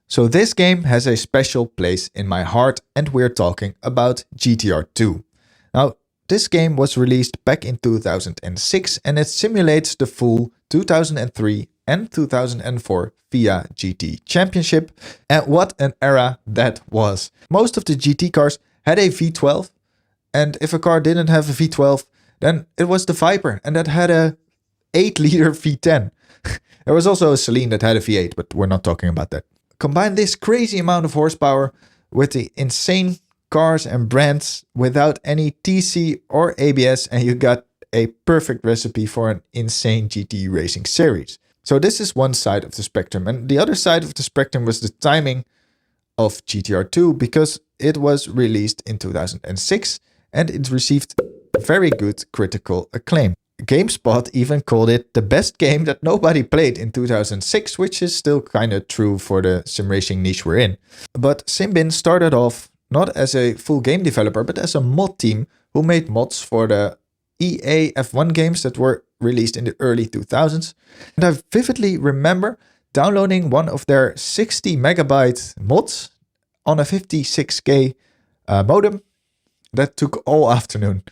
So this game has a special place in my heart, and we're talking about GTR 2. Now, this game was released back in 2006 and it simulates the full 2003 and 2004 FIA GT Championship, and what an era that was. Most of the GT cars had a V12, and if a car didn't have a V12, then it was the Viper, and that had a 8-liter V10. There was also a Celine that had a V8, but we're not talking about that. Combine this crazy amount of horsepower with the insane cars and brands without any TC or ABS, and you got a perfect recipe for an insane GT racing series. So this is one side of the spectrum, and the other side of the spectrum was the timing of GTR 2, because it was released in 2006 and it received very good critical acclaim. GameSpot even called it the best game that nobody played in 2006, which is still kind of true for the sim racing niche we're in. But Simbin started off not as a full game developer, but as a mod team who made mods for the EA F1 games that were released in the early 2000s. And I vividly remember downloading one of their 60 megabyte mods on a 56K modem that took all afternoon.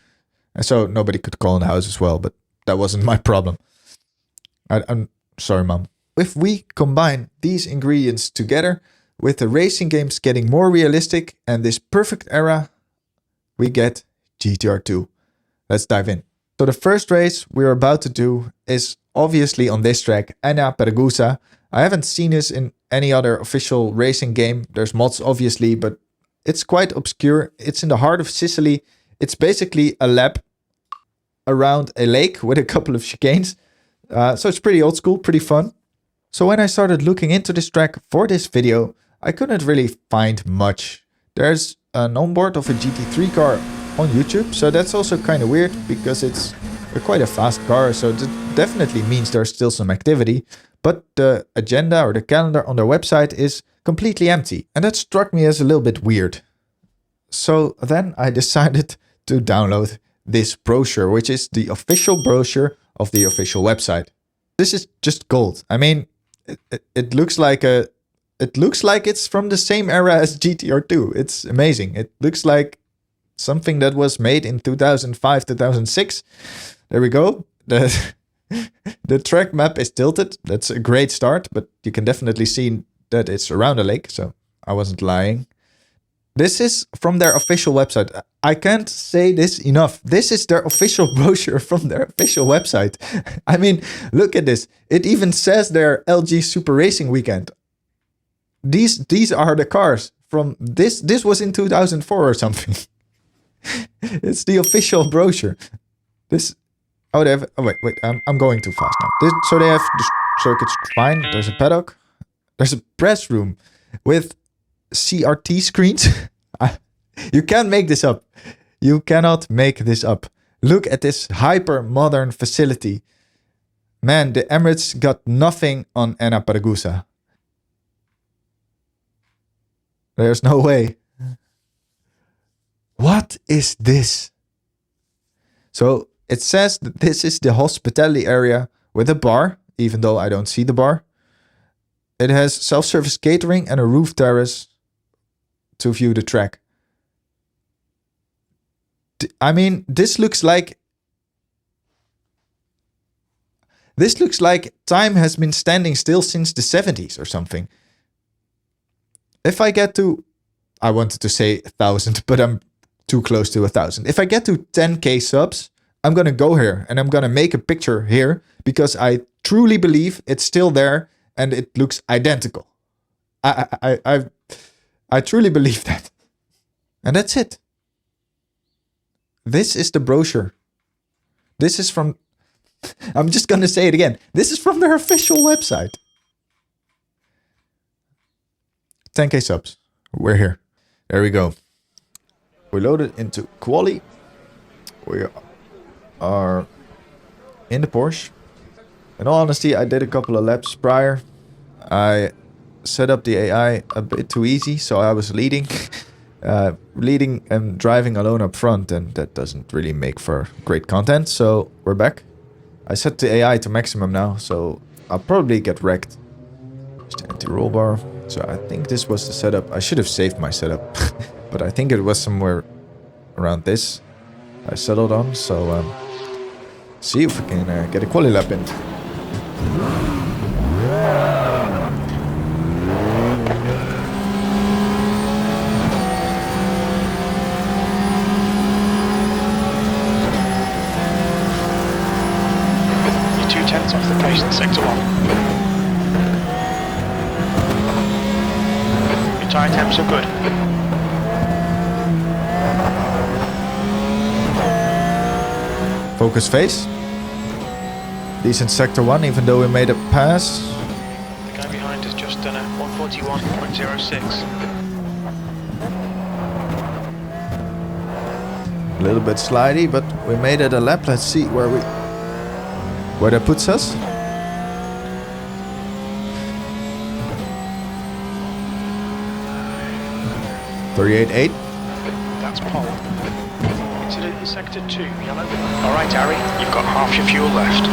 And so nobody could call in the house as well, but that wasn't my problem. I'm sorry, Mom. If we combine these ingredients together with the racing games getting more realistic and this perfect era, we get GTR 2. Let's dive in. So the first race we're about to do is obviously on this track, Enna Pergusa. I haven't seen this in any other official racing game. There's mods obviously, but it's quite obscure. It's in the heart of Sicily. It's basically a lap around a lake with a couple of chicanes. So it's pretty old school, pretty fun. So when I started looking into this track for this video, I couldn't really find much. There's an onboard of a GT3 car on YouTube, so that's also kind of weird because it's quite a fast car, so that definitely means there's still some activity. But the agenda or the calendar on their website is completely empty, and that struck me as a little bit weird. So then I decided to download this brochure, which is the official brochure of the official website. This is just gold. I mean, it looks like it's from the same era as GTR 2. It's amazing. It looks like something that was made in 2005, 2006. There we go. The track map is tilted. That's a great start, but you can definitely see that it's around a lake, so I wasn't lying. This is from their official website. I can't say this enough. This is their official brochure from their official website. I mean, look at this. It even says their LG Super Racing Weekend. These are the cars from this. This was in 2004 or something. It's the official brochure. Oh, they have. Oh wait. I'm going too fast now. So they have the circuits. Fine. There's a paddock. There's a press room with CRT screens. You can't make this up. You cannot make this up. Look at this hyper modern facility. Man, the Emirates got nothing on Enna Pergusa. There's no way. What is this? So it says that this is the hospitality area with a bar, even though I don't see the bar. It has self-service catering and a roof terrace to view the track. I mean, this looks like time has been standing still since the 70s or something. If I get to, I wanted to say 1,000, but I'm too close to 1,000. If I get to 10K subs, I'm going to go here and I'm going to make a picture here because I truly believe it's still there and it looks identical. I truly believe that. And that's it. This is the brochure. This is from, I'm just going to say it again. This is from their official website. 10K subs. We're here. There we go. We loaded into Quali. We are in the Porsche. In all honesty, I did a couple of laps prior. I set up the AI a bit too easy, so I was leading and driving alone up front, and that doesn't really make for great content. So we're back. I set the AI to maximum now, so I'll probably get wrecked. Just the anti-roll bar. So I think this was the setup. I should have saved my setup, but I think it was somewhere around this I settled on. So see if we can get a quali lap in. You're 2/10 off the pace in sector 1. Your tyre temps are good. Focus face. Decent sector 1, even though we made a pass. The guy behind has just done a 141.06. A little bit slidey, but we made it a lap. Let's see where that puts us. .38.8. That's pole. Into sector 2, yellow. Alright, Harry, you've got half your fuel left.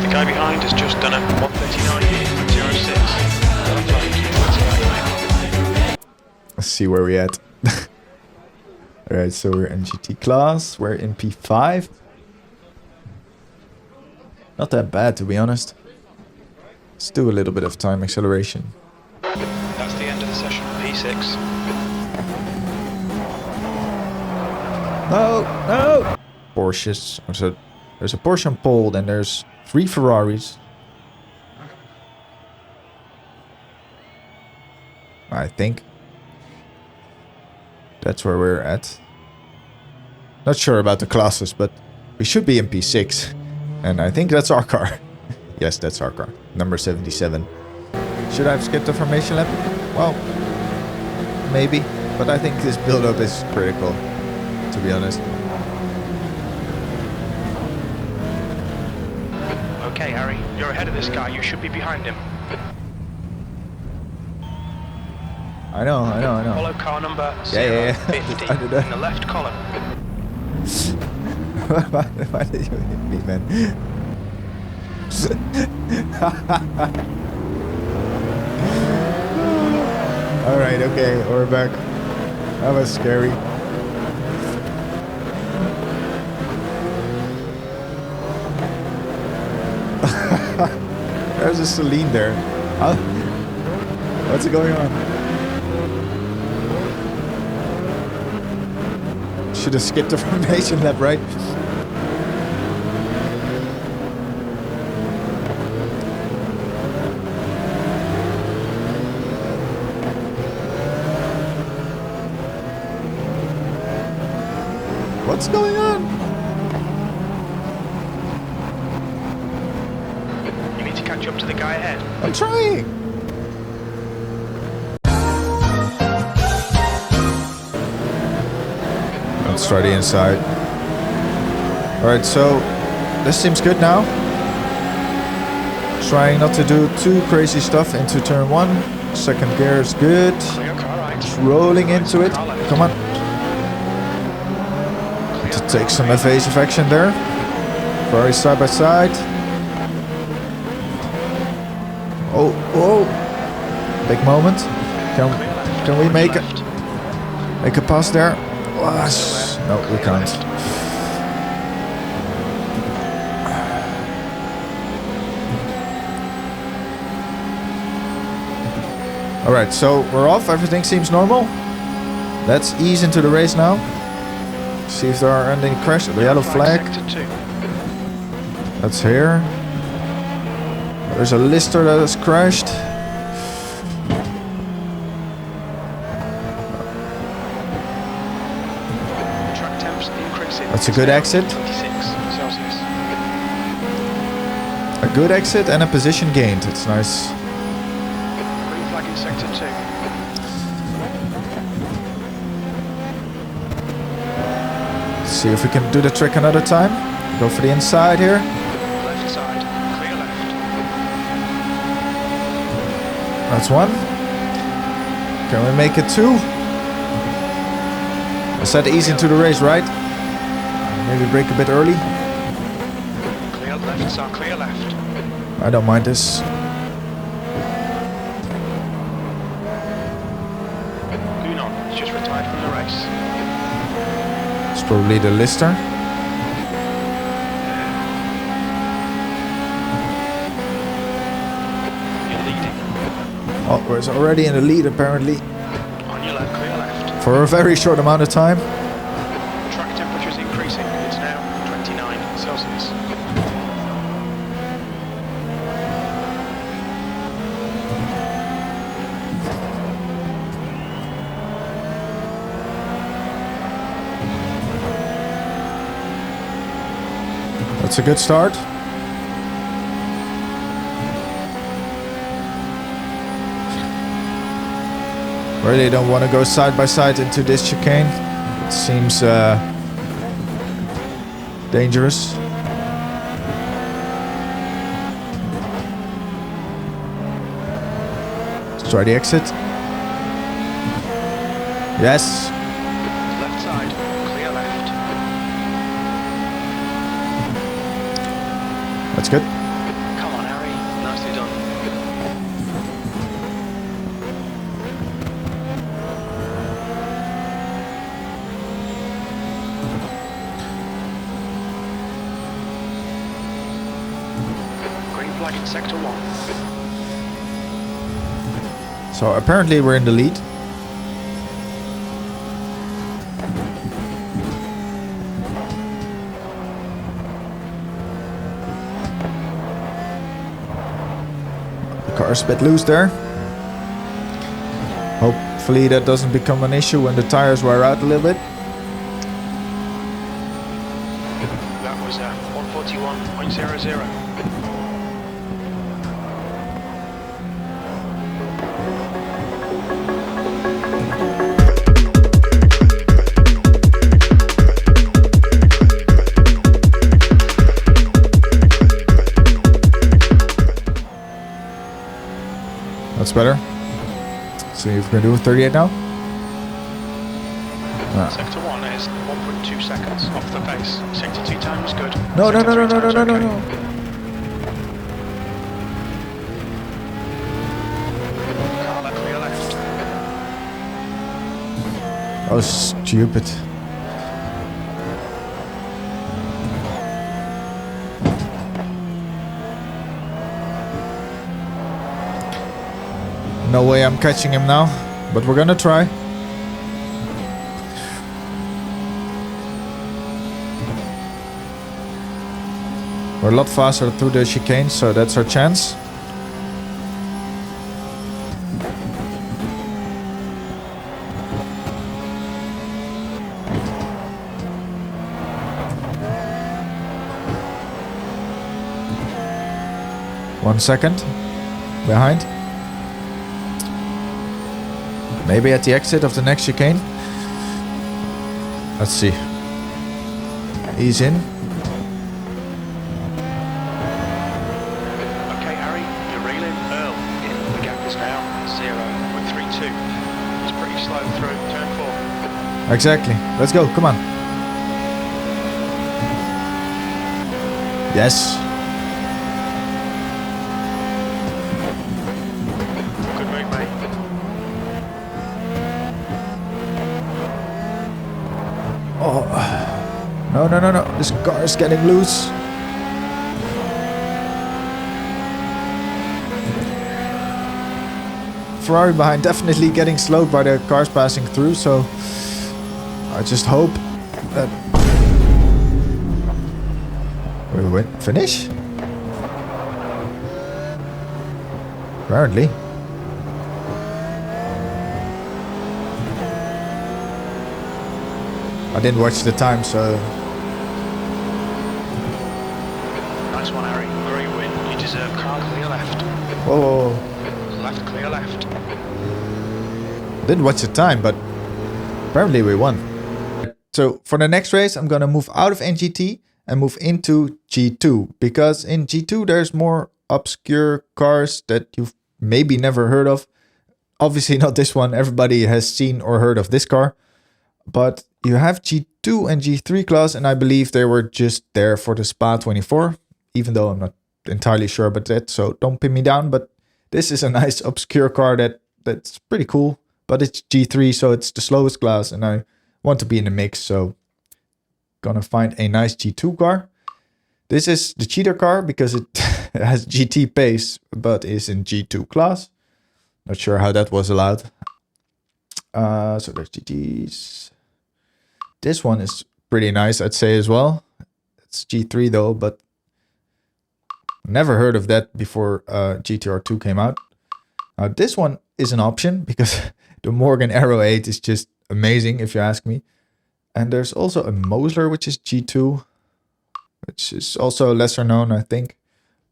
The guy behind has just done a 139.06. Let's see where we're at. Alright, so we're in GT class. We're in P5. Not that bad, to be honest. Let's do a little bit of time acceleration. That's the end of the session, P6. No! Porsches. So there's a Porsche on pole, then there's 3 Ferraris. I think that's where we're at. Not sure about the classes, but we should be in P6. And I think that's our car. Yes, that's our car. Number 77. Should I have skipped the formation lap? Well, maybe. But I think this build-up is critical, to be honest. Okay, Harry, you're ahead of this guy. You should be behind him. I know. Follow car number 050 in the left column. Why did you hit me, man? Alright, okay, we're back. That was scary. There's a Celine there. Huh? What's going on? Should have skipped the formation lap, right? What's going on? You need to catch up to the guy ahead. I'm trying. Let's try the inside. Alright, so this seems good now. Trying not to do too crazy stuff into turn 1. Second gear is good. Just rolling into it. Come on. To take some evasive action there. Very side by side. Oh, big moment. Can we make a pass there? No, we can't. Alright, so we're off. Everything seems normal. Let's ease into the race now. See if there are any crashes. The yellow flag. That's here. There's a Lister that has crashed. That's a good exit. A good exit and a position gained. It's nice. Green flag in sector 2. See if we can do the trick another time. Go for the inside here. Left side, clear left. That's 1. Can we make it 2? I said ease into the race, right? Maybe brake a bit early. Clear left, sir, clear left. I don't mind this. Gunon, he's just retired from the race. It's probably the Lister. You're leading. Oh, we're already in the lead apparently. On your left, clear left. For a very short amount of time. Track temperature is increasing. It's now 29 Celsius. That's a good start. Really don't want to go side by side into this chicane. It seems dangerous. Let's try the exit. Yes. Left side, clear left. That's good. Come on, Harry. Nicely done. Green flag in sector 1. So apparently we're in the lead. The car's a bit loose there. Hopefully that doesn't become an issue when the tires wear out a little bit. That was 141.00. That's better. See if we can do 38 now. Ah. Sector 1 is 1.2 seconds off the pace. Sector 2 time is good. No, no, Sector no, no, 3 no, no, time's no, no, okay. no. Carla, clear left. Oh, stupid. No way I'm catching him now, but we're gonna try. We're a lot faster through the chicane, so that's our chance. One second. Behind. Maybe at the exit of the next chicane. Let's see. Ease in. Okay, Harry, you're reeling. Earl, in. The gap is now 0.32. It's pretty slow through turn 4. Exactly. Let's go. Come on. Yes. Good move, mate. Oh. No, no, no, no. This car is getting loose. Ferrari behind definitely getting slowed by the cars passing through, so I just hope that we win. Finish? Apparently. I didn't watch the time, so Nice one, Harry. Great win. You deserve car clear left. whoa. Left clear left. Didn't watch the time, but apparently we won. So for the next race, I'm gonna move out of NGT and move into G2, because in G2 there's more obscure cars that you've maybe never heard of. Obviously not this one. Everybody has seen or heard of this car, but you have G2 and G3 class, and I believe they were just there for the Spa 24, even though I'm not entirely sure about that, so don't pin me down. But this is a nice obscure car that's pretty cool, but it's G3, so it's the slowest class, and I want to be in the mix, so gonna find a nice G2 car. This is the cheater car because it has GT pace, but is in G2 class. Not sure how that was allowed. So there's GTs. This one is pretty nice, I'd say as well. It's G3 though, but never heard of that before GTR 2 came out. Now this one is an option because the Morgan Arrow 8 is just amazing if you ask me. And there's also a Mosler, which is G2, which is also lesser known, I think.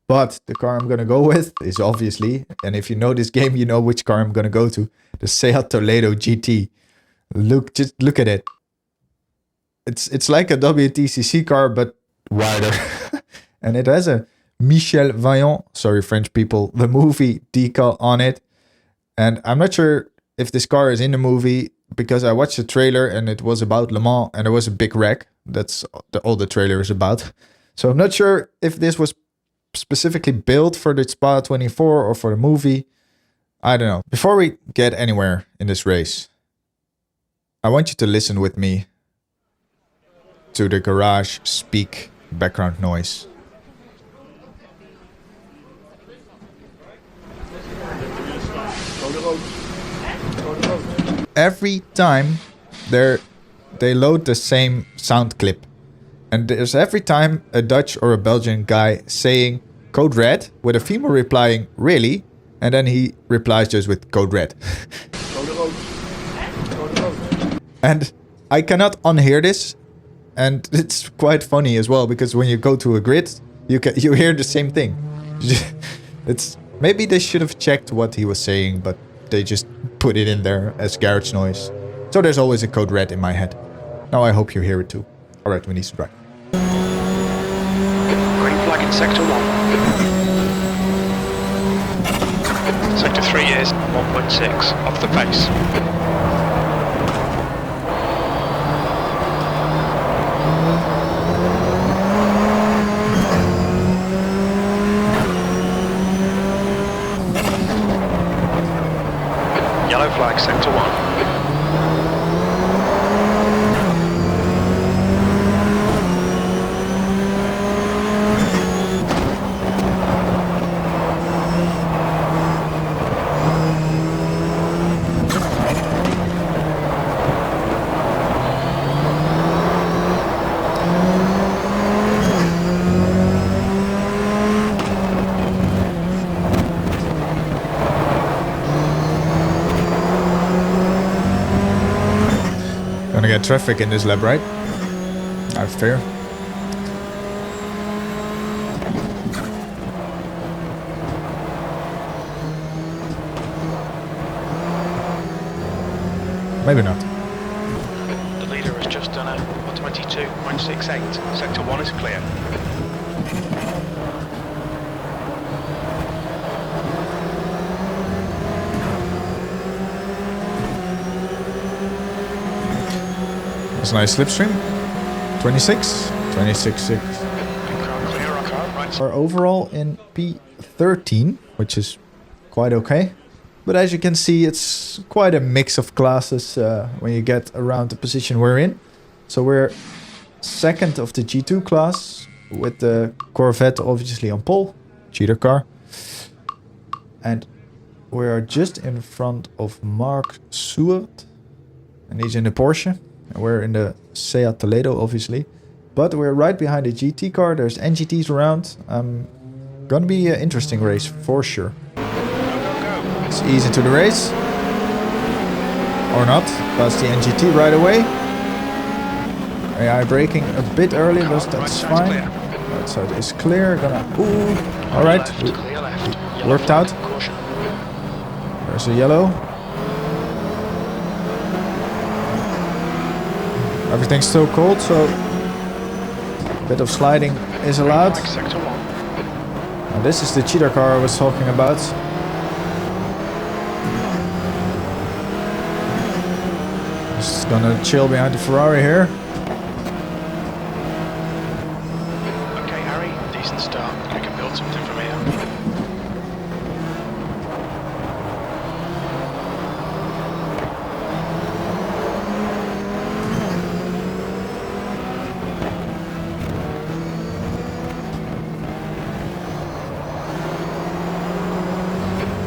But the car I'm going to go with is obviously, and if you know this game, you know which car I'm going to go to, the Seat Toledo GT. Just look at it. It's like a WTCC car, but wider. And it has a Michel Vaillant, sorry French people, the movie decal on it. And I'm not sure if this car is in the movie because I watched the trailer and it was about Le Mans and there was a big wreck. That's all the trailer is about. So I'm not sure if this was specifically built for the Spa 24 or for the movie. I don't know. Before we get anywhere in this race, I want you to listen with me to the garage speak background noise. Every time they load the same sound clip. And there's every time a Dutch or a Belgian guy saying code red with a female replying really, and then he replies just with code red. And I cannot unhear this, and it's quite funny as well because when you go to a grid, you hear the same thing. It's maybe they should have checked what he was saying, but they just put it in there as garage noise. So there's always a code red in my head. Now I hope you hear it too. Alright, we need to drive. Green flag in sector 1. Sector 3 is 1.6 off the pace. Yellow flag sector 1. Gonna get traffic in this lap, right? That's fair. Maybe not. The leader has just done a 22.68. Sector 1 is clear. That's a nice slipstream. 26. 26.6. Are overall in P13, which is quite okay. But as you can see, it's quite a mix of classes when you get around the position we're in. So we're second of the G2 class with the Corvette obviously on pole, cheater car. And we are just in front of Mark Seward, and he's in the Porsche. And we're in the Seat Toledo obviously. But we're right behind the GT car, there's NGTs around. Gonna be an interesting race for sure. Let's ease into the race. Or not, past the NGT right away. AI braking a bit early, but that's fine. Right side is clear, gonna... Ooh, alright, worked out. There's a yellow. Everything's still cold, so a bit of sliding is allowed. Now this is the cheater car I was talking about. gonna chill behind the Ferrari here. Okay, Harry, decent start. We can build something from here.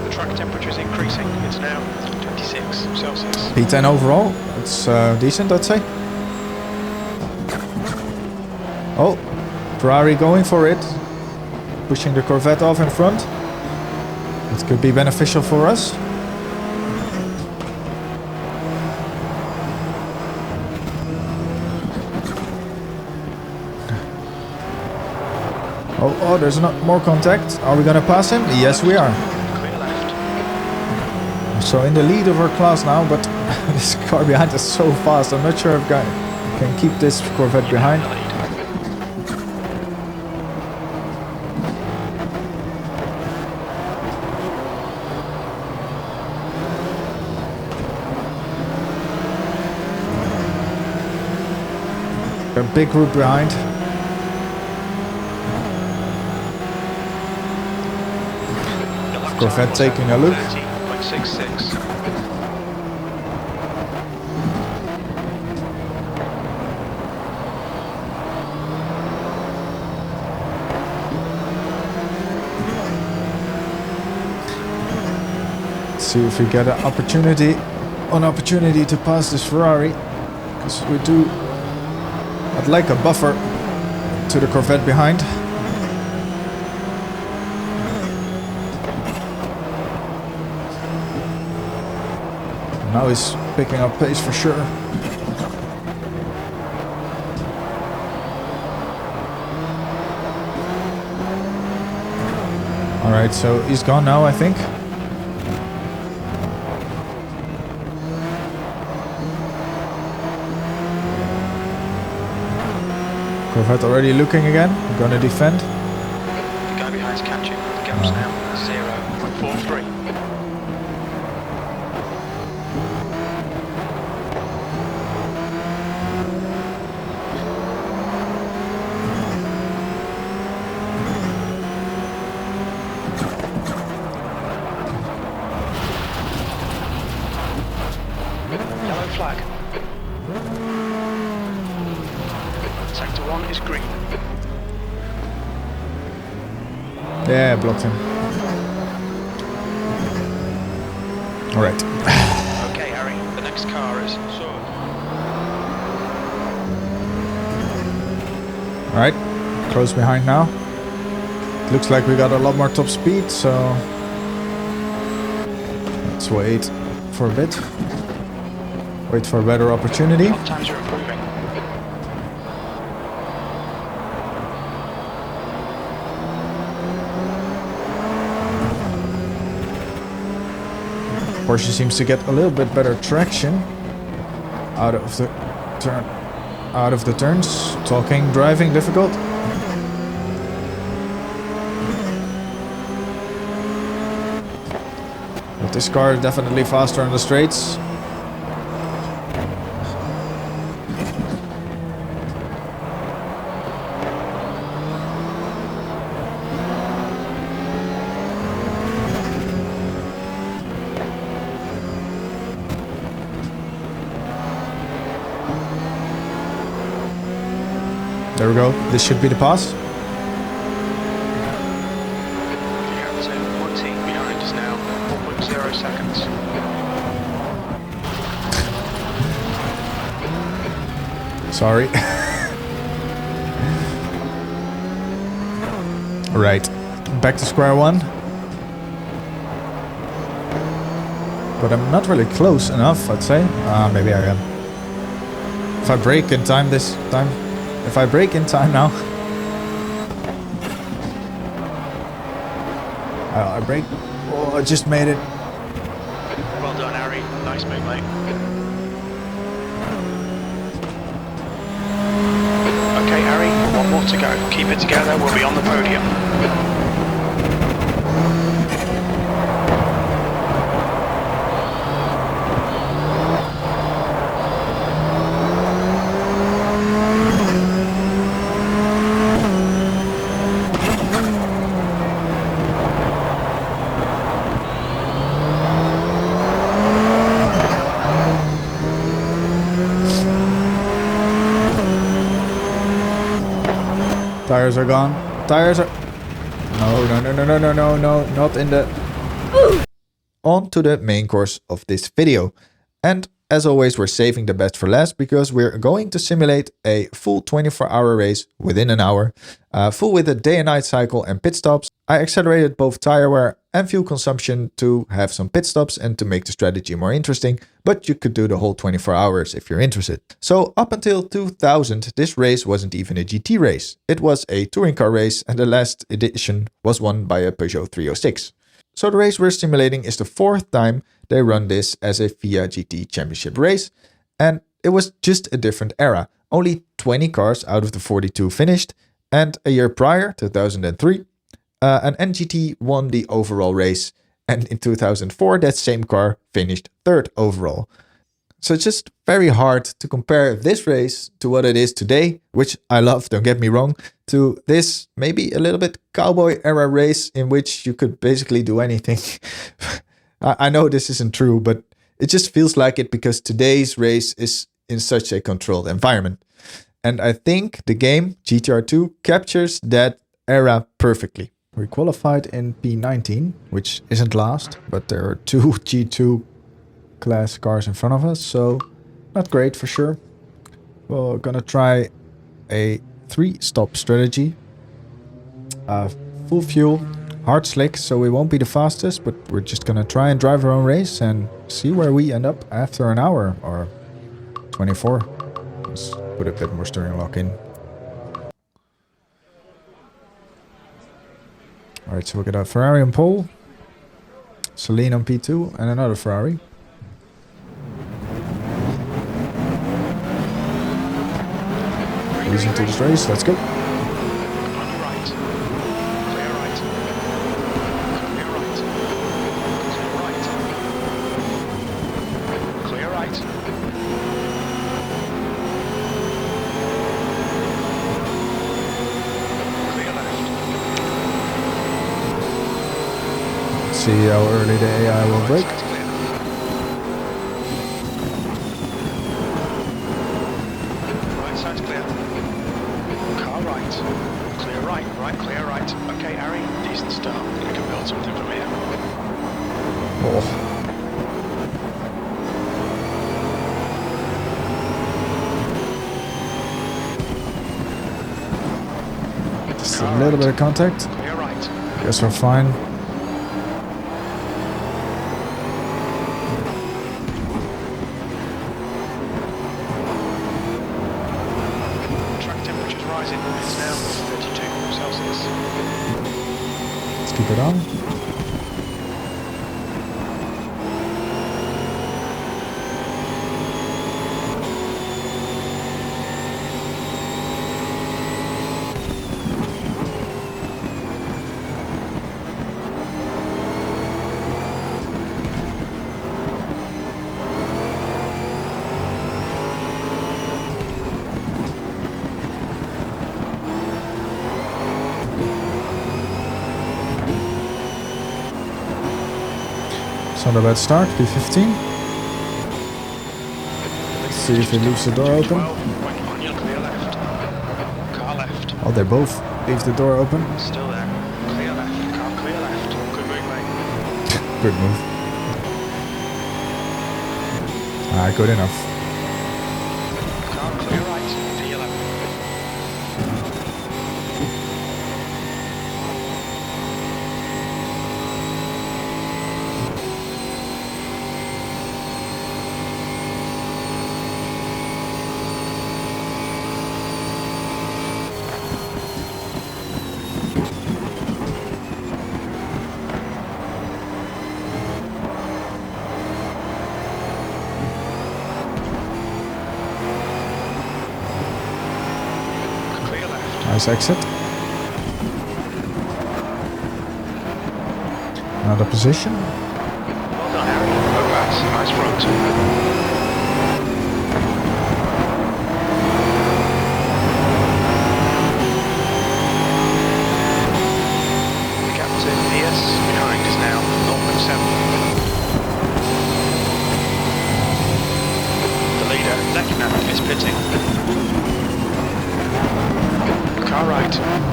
The track temperature is increasing. It's now 26 Celsius. P10 overall. It's decent, I'd say. Oh, Ferrari going for it. Pushing the Corvette off in front. It could be beneficial for us. Oh, there's not more contact. Are we gonna pass him? Yes, we are. Clear left. So in the lead of our class now, but this car behind us so fast. I'm not sure if I can keep this Corvette behind. A big group behind. Corvette taking a look. 30.66. Let's see if we get an opportunity to pass this Ferrari, because we do. I'd like a buffer to the Corvette behind. Now he's picking up pace for sure. Alright, so he's gone now, I think. Corvette already looking again. Gonna defend. The guy behind's catching. The gap's now 0.43. Yellow flag. Sector 1 is green. Yeah, blocked him. Alright. Okay, Harry, the next car is Sword. Alright, close behind now. Looks like we got a lot more top speed, so let's wait for a bit. Wait for a better opportunity. Lap times are improving. Porsche seems to get a little bit better traction out of the turns. Talking, driving difficult. But this car is definitely faster on the straights. There we go. This should be the pass. The Hamilton 14 behind us now, 1.0 seconds. Sorry. Right. Back to square one. But I'm not really close enough, I'd say. Maybe I am. If I brake in time this time. If I brake in time now. I brake. Oh, I just made it. Well done, Harry. Nice move, mate. Okay, Harry, one more to go. Keep it together, we'll be on the podium. Tires are gone. Tires are... No, no, no, no, no, no, no, no, not in the... On to the main course of this video. And as always, we're saving the best for last because we're going to simulate a full 24-hour race within an hour, full with a day and night cycle and pit stops. I accelerated both tire wear and fuel consumption to have some pit stops and to make the strategy more interesting, but you could do the whole 24 hours if you're interested. So up until 2000, this race wasn't even a GT race. It was a touring car race and the last edition was won by a Peugeot 306. So the race we're simulating is the 4th time they run this as a FIA GT Championship race, and it was just a different era. Only 20 cars out of the 42 finished, and a year prior, 2003, an NGT won the overall race, and in 2004 that same car finished 3rd overall. So it's just very hard to compare this race to what it is today, which I love, don't get me wrong, to this maybe a little bit cowboy era race in which you could basically do anything. I know this isn't true, but it just feels like it because today's race is in such a controlled environment. And I think the game GTR 2 captures that era perfectly. We qualified in P19, which isn't last, but there are 2 G2 class cars in front of us, so not great for sure. We're gonna try a 3-stop strategy. Full fuel, hard slick, so we won't be the fastest, but we're just gonna try and drive our own race and see where we end up after an hour or 24. Let's put a bit more steering lock in. Alright, so we got a Ferrari on pole, Celine on P2, and another Ferrari. Easy to this race, let's go. On your right. Clear right. Clear right. Clear right. Clear right. Clear left. Let's see how early the AI will brake. Right side's clear. Car right. Clear right. Right, clear right. Okay, Harry, decent start. We can build something from here. Oh. Just a little bit of contact. Clear right. Guess we're fine. Track temperature's rising. It's now 32 Celsius. Let's keep it on. It's not a bad start, P15. Let's see if he leaves the door open. On your clear left. Car left. Oh, they both leave the door open. Still there. Clear left. Car clear left. Good move, mate. Good move. Ah, good enough. Car clear right. To your left. Nice exit. Another position. Well done, Harry. No pass. Nice front. The gap to DS behind is now 0.7. The leader, Enna, is pitting. Car right. right.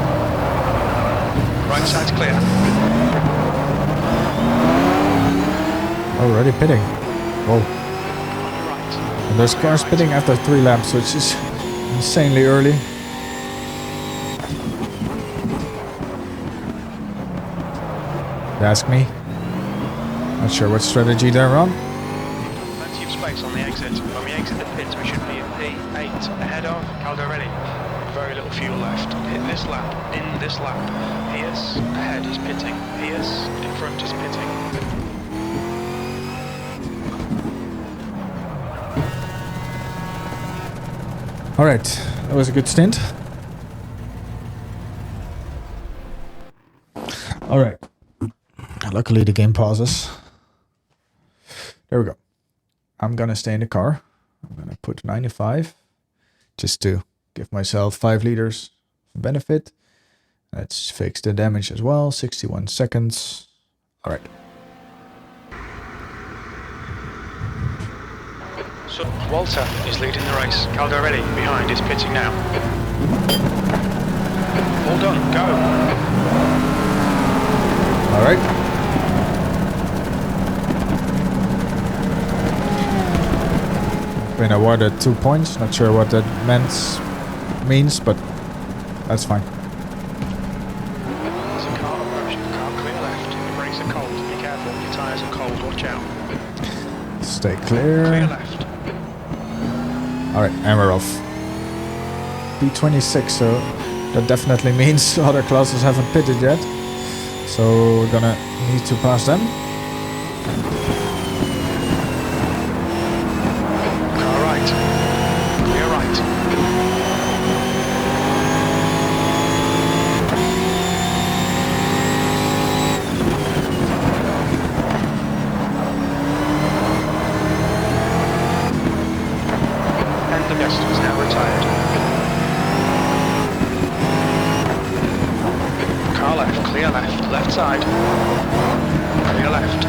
Right side's clear. Already pitting. Whoa. On your right. And there's cars pitting after 3 laps, which is insanely early. Ask me. Not sure what strategy they're on. Plenty of space on the exit. When we exit the pits, we should be in P8 ahead of Caldarelli. Very little fuel left. Hit this lap, in this lap. Pierce ahead is pitting. Pierce in front is pitting. Alright, that was a good stint. Alright. Luckily the game pauses. There we go. I'm gonna stay in the car. I'm gonna put 95 just to give myself 5 liters of benefit. Let's fix the damage as well. 61 seconds. Alright. So Walter is leading the race. Caldarelli behind is pitting now. All done, go. Alright. Been awarded 2 points. Not sure what that means, but that's fine. There's a car approaching. Car clear left. Your brakes are cold. Be careful. Your tyres are cold. Watch out. Stay clear. Clear left. Alright, and we're off. P26, so that definitely means other classes haven't pitted yet. So we're gonna need to pass them. Car right. Clear right. And the guest is now retired. Car left, clear left, left side. Clear left.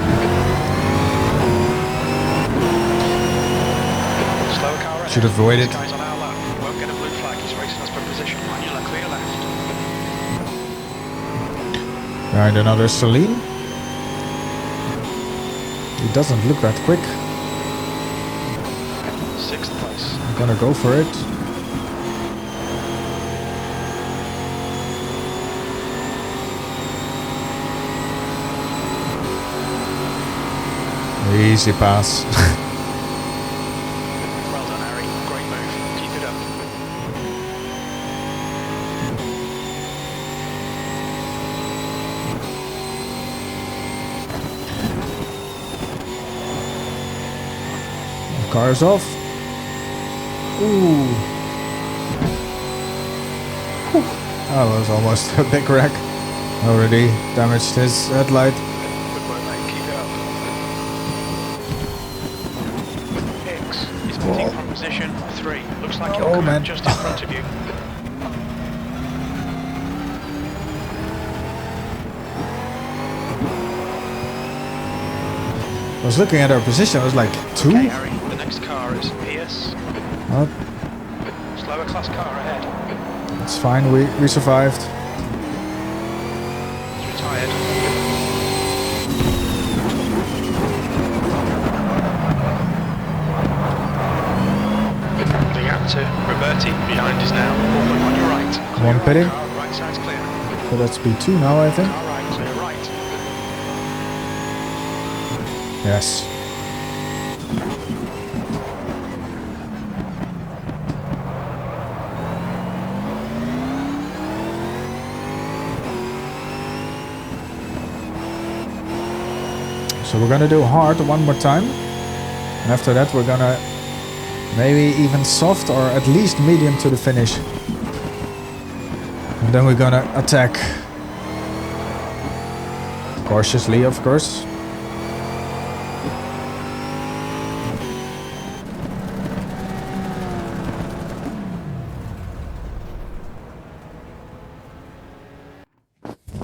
Slower car ahead. Should have avoided. This guy's on our lap. He won't get a blue flag. He's racing us for position. Manuela, clear left. Behind another Celine. He doesn't look that quick. 6th place. I'm gonna go for it. Easy pass. Well done, Harry. Great move. Keep it up. Car's off. Ooh. Whew. That was almost a big wreck. Already damaged his headlight. Good work, mate. Keep it up. Hicks is pitting from position 3. Looks like you're coming just in front of you. I was looking at our position, I was like 2? Okay, Harry. The next car is Pierce. Oh, Slower class car ahead. it's fine, we survived. He's retired. The gap to Roberti behind is now. Movement on your right. Clear One pitting. car, right side's clear. So that's P2 now, I think. Car right, clear right. Yes. So we're gonna do hard one more time. And after that we're gonna maybe even soft or at least medium to the finish. And then we're gonna attack. Cautiously, of course.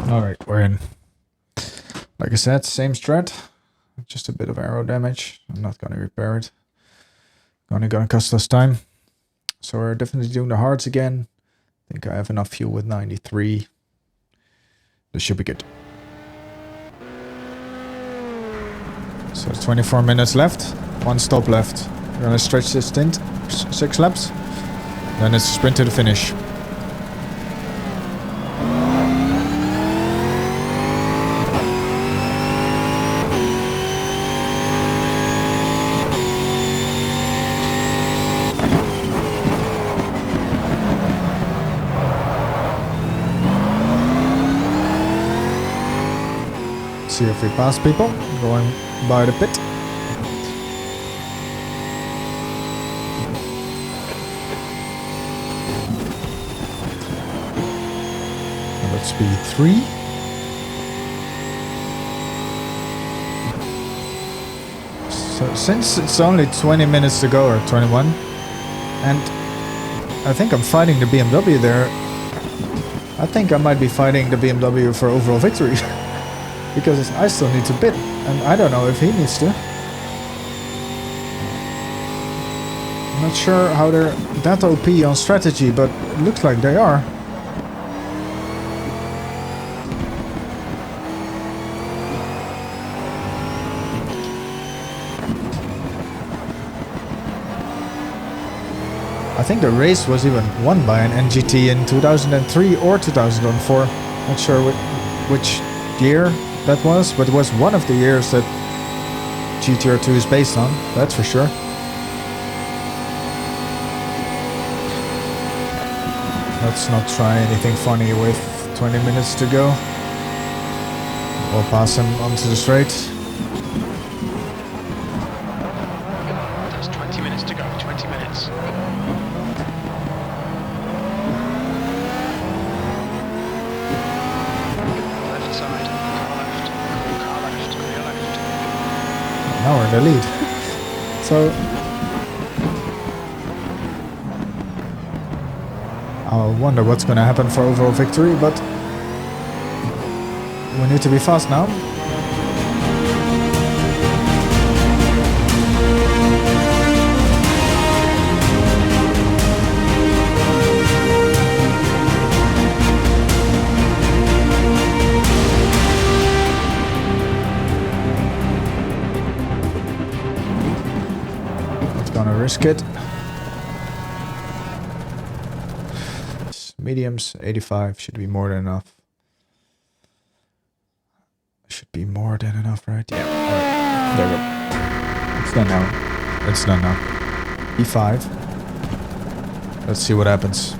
Alright, we're in. Like I said, same strat. Just a bit of aero damage. I'm not gonna repair it. Only gonna cost us time. So we're definitely doing the hards again. I think I have enough fuel with 93. This should be good. So 24 minutes left. 1 stop left. We're gonna stretch this stint. 6 laps. Then it's a sprint to the finish. See if we pass people going by the pit. Let's be 3. So since it's only 20 minutes to go, or 21, and I think I'm fighting the BMW there, I think I might be fighting the BMW for overall victory. Because I still need to pit, and I don't know if he needs to. I'm not sure how they're that OP on strategy, but it looks like they are. I think the race was even won by an NGT in 2003 or 2004. Not sure which year that was, but it was one of the years that GTR 2 is based on, that's for sure. Let's not try anything funny with 20 minutes to go. We'll pass him onto the straight. That's 20 minutes to go, 20 minutes. Left side, car left, clear left. Now we're in the lead. So I'll wonder what's going to happen for overall victory, but we need to be fast now. Gonna risk it. Mediums, 85 should be more than enough. Should be more than enough, right? Yeah. Alright. There we go. It's done now. It's done now. E5. Let's see what happens. The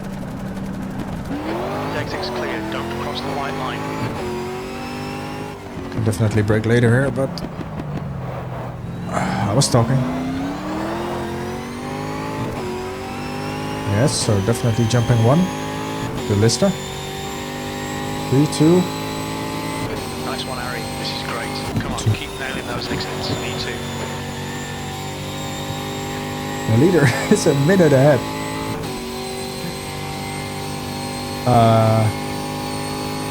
exit's clear. Don't cross the white line. Can definitely brake later here, but I was talking. Yes, so definitely jumping 1. The Lister. 3, 2. Nice one, Harry. This is great. Come on, keep nailing those exits. Me too. The leader is a minute ahead.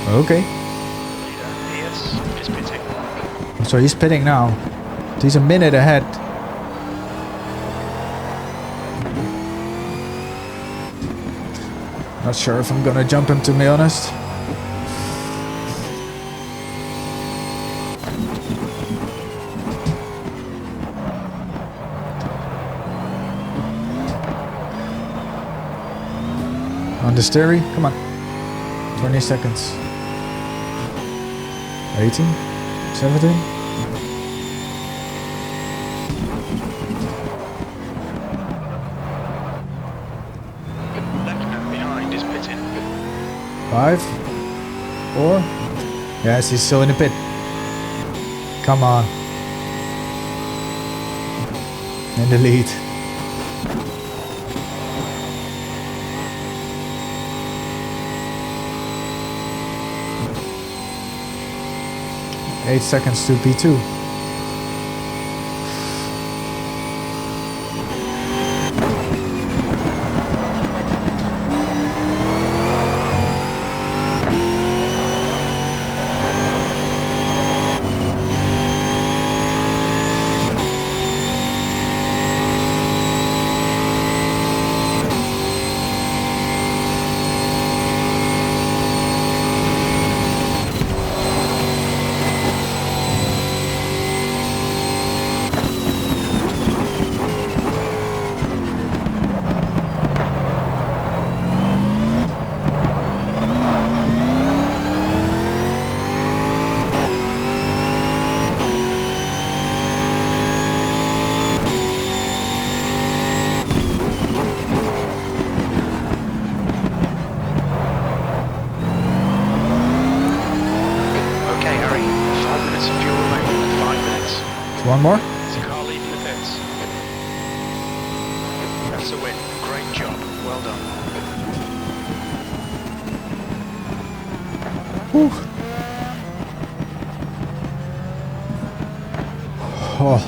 Okay. Leader is pitting. So he's pitting now. He's a minute ahead. Not sure if I'm gonna jump him, to be honest. On the steering, come on. 20 seconds. 18, 17. Behind is pitting. 5, 4. Yes, he's still in the pit. Come on. In the lead. Eight seconds to P2. one more. It's a car leaving the pits. That's a win. Great job. Well done. Whew. Oh,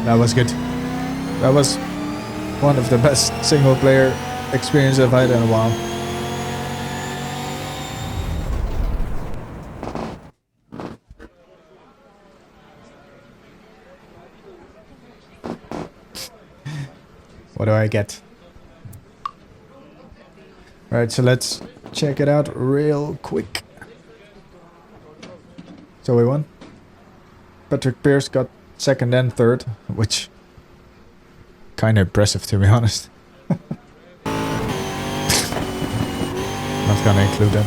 that was good. That was one of the best single player experiences I've had in a while. What do I get? Alright, so let's check it out real quick. So we won. Patrick Pierce got second and third, which kind of impressive to be honest. Not gonna include that.